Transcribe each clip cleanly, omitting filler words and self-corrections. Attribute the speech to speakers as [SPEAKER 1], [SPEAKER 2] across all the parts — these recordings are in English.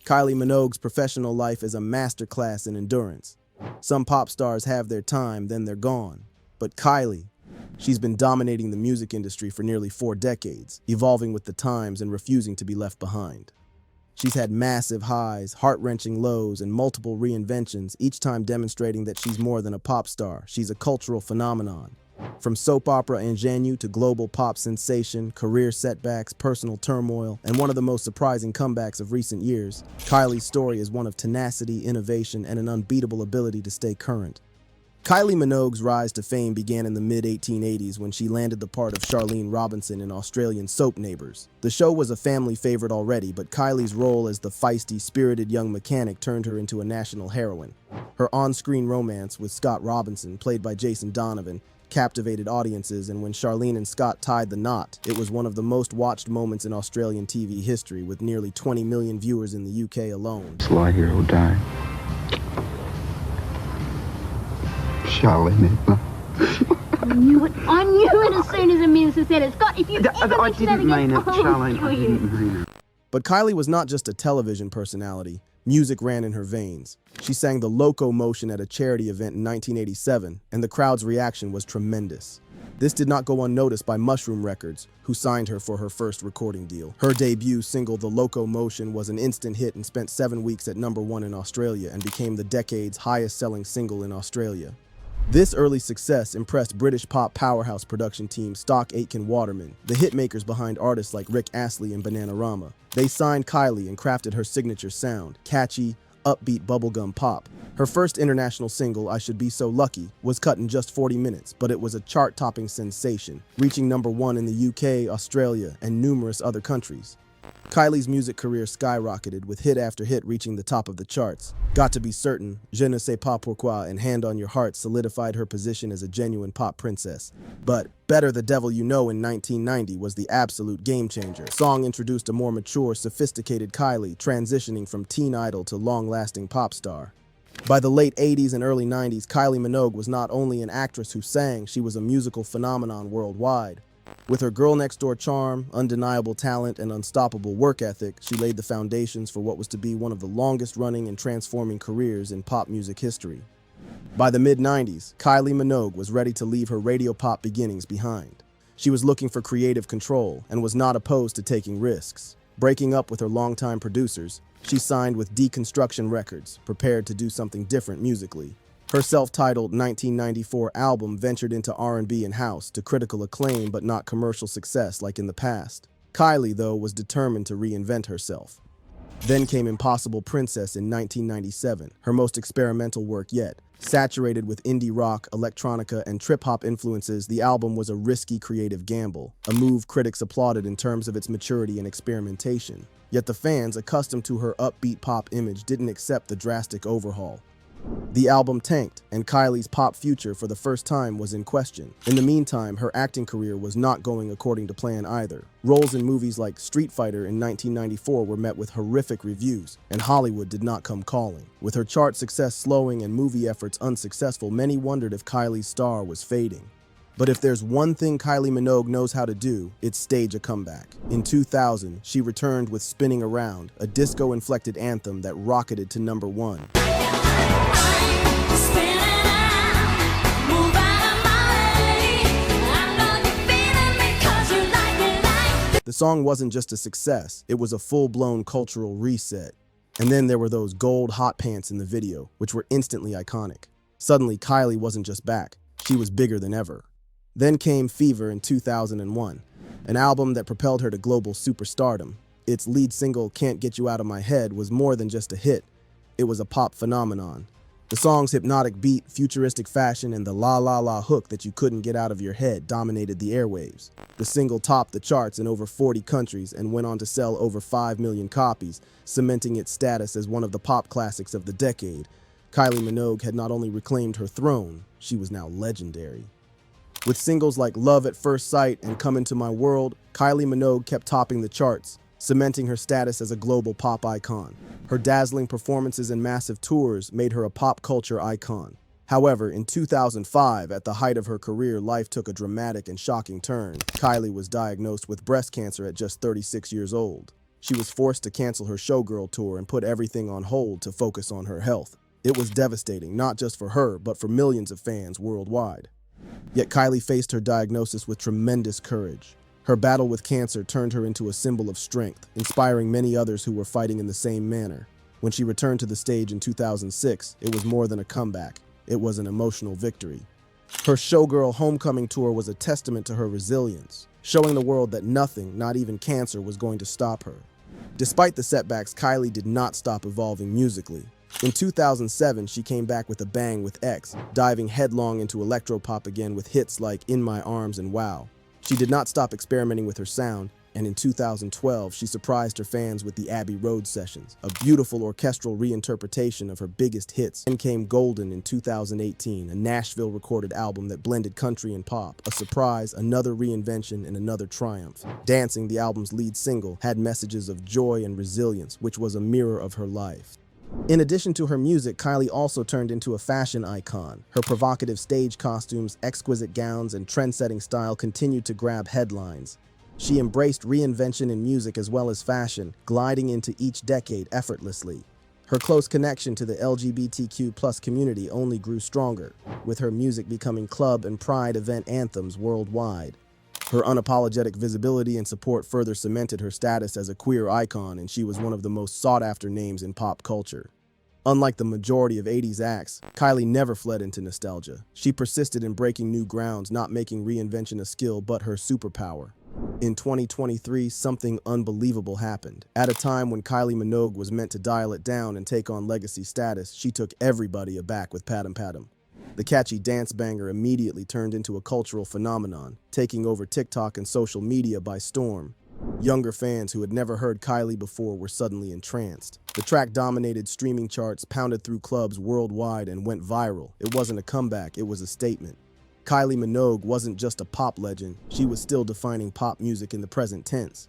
[SPEAKER 1] Kylie Minogue's professional life is a masterclass in endurance. Some pop stars have their time, then they're gone. But Kylie, she's been dominating the music industry for nearly 4 decades, evolving with the times and refusing to be left behind. She's had massive highs, heart-wrenching lows, and multiple reinventions, each time demonstrating that she's more than a pop star. She's a cultural phenomenon. From soap opera ingenue to global pop sensation, career setbacks, personal turmoil, and one of the most surprising comebacks of recent years, Kylie's story is one of tenacity, innovation, and an unbeatable ability to stay current. Kylie Minogue's rise to fame began in the mid-1880s when she landed the part of Charlene Robinson in Australian soap Neighbours. The show was a family favorite already, but Kylie's role as the feisty, spirited young mechanic turned her into a national heroine. Her on-screen romance with Scott Robinson, played by Jason Donovan, captivated audiences, and when Charlene and Scott tied the knot, it was one of the most watched moments in Australian TV history, with nearly 20 million viewers in the UK alone.
[SPEAKER 2] Sly hero die. Charlene.
[SPEAKER 3] I knew it as soon as the minister said it. Scott, if you
[SPEAKER 2] I didn't mean it, Charlene. I didn't mean it.
[SPEAKER 1] But Kylie was not just a television personality. Music ran in her veins. She sang the Loco Motion at a charity event in 1987, and the crowd's reaction was tremendous. This did not go unnoticed by Mushroom Records, who signed her for her first recording deal. Her debut single, The Loco Motion, was an instant hit and spent 7 weeks at #1 in Australia and became the decade's highest-selling single in Australia. This early success impressed British pop powerhouse production team Stock Aitken Waterman, the hitmakers behind artists like Rick Astley and Bananarama. They signed Kylie and crafted her signature sound, catchy, upbeat bubblegum pop. Her first international single, I Should Be So Lucky, was cut in just 40 minutes, but it was a chart-topping sensation, reaching #1 in the UK, Australia, and numerous other countries. Kylie's music career skyrocketed, with hit after hit reaching the top of the charts. Got to Be Certain, Je Ne Sais Pas Pourquoi, and Hand on Your Heart solidified her position as a genuine pop princess. But Better the Devil You Know in 1990 was the absolute game changer. The song introduced a more mature, sophisticated Kylie, transitioning from teen idol to long-lasting pop star. By the late 80s and early 90s, Kylie Minogue was not only an actress who sang, she was a musical phenomenon worldwide. With her girl-next-door charm, undeniable talent, and unstoppable work ethic, she laid the foundations for what was to be one of the longest-running and transforming careers in pop music history. By the mid-90s, Kylie Minogue was ready to leave her radio pop beginnings behind. She was looking for creative control and was not opposed to taking risks. Breaking up with her longtime producers, she signed with Deconstruction Records, prepared to do something different musically. Her self-titled 1994 album ventured into R&B and house, to critical acclaim but not commercial success like in the past. Kylie, though, was determined to reinvent herself. Then came Impossible Princess in 1997, her most experimental work yet. Saturated with indie rock, electronica, and trip-hop influences, the album was a risky creative gamble, a move critics applauded in terms of its maturity and experimentation. Yet the fans, accustomed to her upbeat pop image, didn't accept the drastic overhaul. The album tanked, and Kylie's pop future for the first time was in question. In the meantime, her acting career was not going according to plan either. Roles in movies like Street Fighter in 1994 were met with horrific reviews, and Hollywood did not come calling. With her chart success slowing and movie efforts unsuccessful, many wondered if Kylie's star was fading. But if there's one thing Kylie Minogue knows how to do, it's stage a comeback. In 2000, she returned with Spinning Around, a disco-inflected anthem that rocketed to #1. The song wasn't just a success, it was a full-blown cultural reset. And then there were those gold hot pants in the video, which were instantly iconic. Suddenly, Kylie wasn't just back, she was bigger than ever. Then came Fever in 2001, an album that propelled her to global superstardom. Its lead single, Can't Get You Out of My Head, was more than just a hit, it was a pop phenomenon. The song's hypnotic beat, futuristic fashion, and the la la la hook that you couldn't get out of your head dominated the airwaves. The single topped the charts in over 40 countries and went on to sell over 5 million copies, cementing its status as one of the pop classics of the decade. Kylie Minogue had not only reclaimed her throne, she was now legendary. With singles like Love at First Sight and Come Into My World, Kylie Minogue kept topping the charts, cementing her status as a global pop icon. Her dazzling performances and massive tours made her a pop culture icon. However, in 2005, at the height of her career, life took a dramatic and shocking turn. Kylie was diagnosed with breast cancer at just 36 years old. she was forced to cancel her showgirl tour and put everything on hold to focus on her health. It was devastating, not just for her, but for millions of fans worldwide. Yet Kylie faced her diagnosis with tremendous courage. Her battle with cancer turned her into a symbol of strength, inspiring many others who were fighting in the same manner. When she returned to the stage in 2006, it was more than a comeback. It was an emotional victory. Her Showgirl Homecoming tour was a testament to her resilience, showing the world that nothing, not even cancer, was going to stop her. Despite the setbacks, Kylie did not stop evolving musically. In 2007, she came back with a bang with X, diving headlong into electropop again with hits like In My Arms and Wow. She did not stop experimenting with her sound, and in 2012, she surprised her fans with the Abbey Road Sessions, a beautiful orchestral reinterpretation of her biggest hits. Then came Golden in 2018, a Nashville-recorded album that blended country and pop, a surprise, another reinvention, and another triumph. Dancing, the album's lead single, had messages of joy and resilience, which was a mirror of her life. In addition to her music, Kylie also turned into a fashion icon. Her provocative stage costumes, exquisite gowns, and trend-setting style continued to grab headlines. She embraced reinvention in music as well as fashion, gliding into each decade effortlessly. Her close connection to the LGBTQ+ community only grew stronger, with her music becoming club and pride event anthems worldwide. Her unapologetic visibility and support further cemented her status as a queer icon, and she was one of the most sought-after names in pop culture. Unlike the majority of 80s acts, Kylie never fled into nostalgia. She persisted in breaking new grounds, not making reinvention a skill but her superpower. In 2023, something unbelievable happened. At a time when Kylie Minogue was meant to dial it down and take on legacy status, she took everybody aback with Padam Padam. The catchy dance banger immediately turned into a cultural phenomenon, taking over TikTok and social media by storm. Younger fans who had never heard Kylie before were suddenly entranced. The track dominated streaming charts, pounded through clubs worldwide, and went viral. It wasn't a comeback, it was a statement. Kylie Minogue wasn't just a pop legend, she was still defining pop music in the present tense.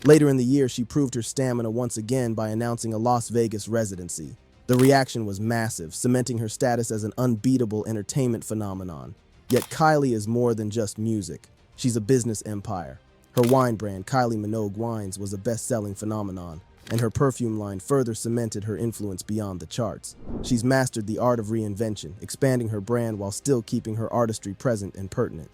[SPEAKER 1] Later in the year, she proved her stamina once again by announcing a Las Vegas residency. The reaction was massive, cementing her status as an unbeatable entertainment phenomenon. Yet Kylie is more than just music. She's a business empire. Her wine brand, Kylie Minogue Wines, was a best-selling phenomenon, and her perfume line further cemented her influence beyond the charts. She's mastered the art of reinvention, expanding her brand while still keeping her artistry present and pertinent.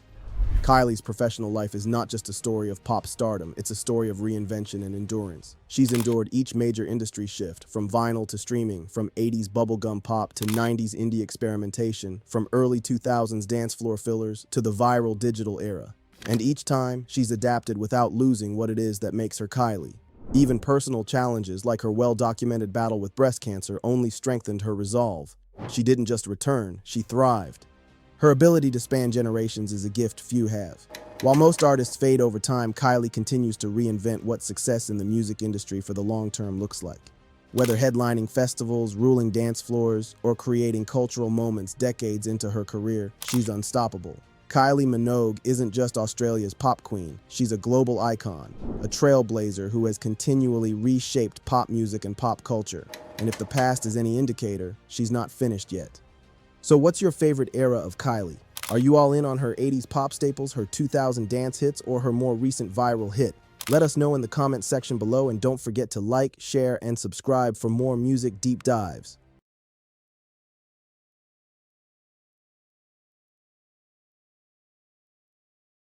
[SPEAKER 1] Kylie's professional life is not just a story of pop stardom, it's a story of reinvention and endurance. She's endured each major industry shift, from vinyl to streaming, from 80s bubblegum pop to 90s indie experimentation, from early 2000s dance floor fillers to the viral digital era. And each time, she's adapted without losing what it is that makes her Kylie. Even personal challenges like her well-documented battle with breast cancer only strengthened her resolve. She didn't just return, she thrived. Her ability to span generations is a gift few have. While most artists fade over time, Kylie continues to reinvent what success in the music industry for the long term looks like. Whether headlining festivals, ruling dance floors, or creating cultural moments decades into her career, she's unstoppable. Kylie Minogue isn't just Australia's pop queen, she's a global icon, a trailblazer who has continually reshaped pop music and pop culture. And if the past is any indicator, she's not finished yet. So what's your favorite era of Kylie? Are you all in on her 80s pop staples, her 2000 dance hits, or her more recent viral hit? Let us know in the comments section below, and don't forget to like, share, and subscribe for more music deep dives.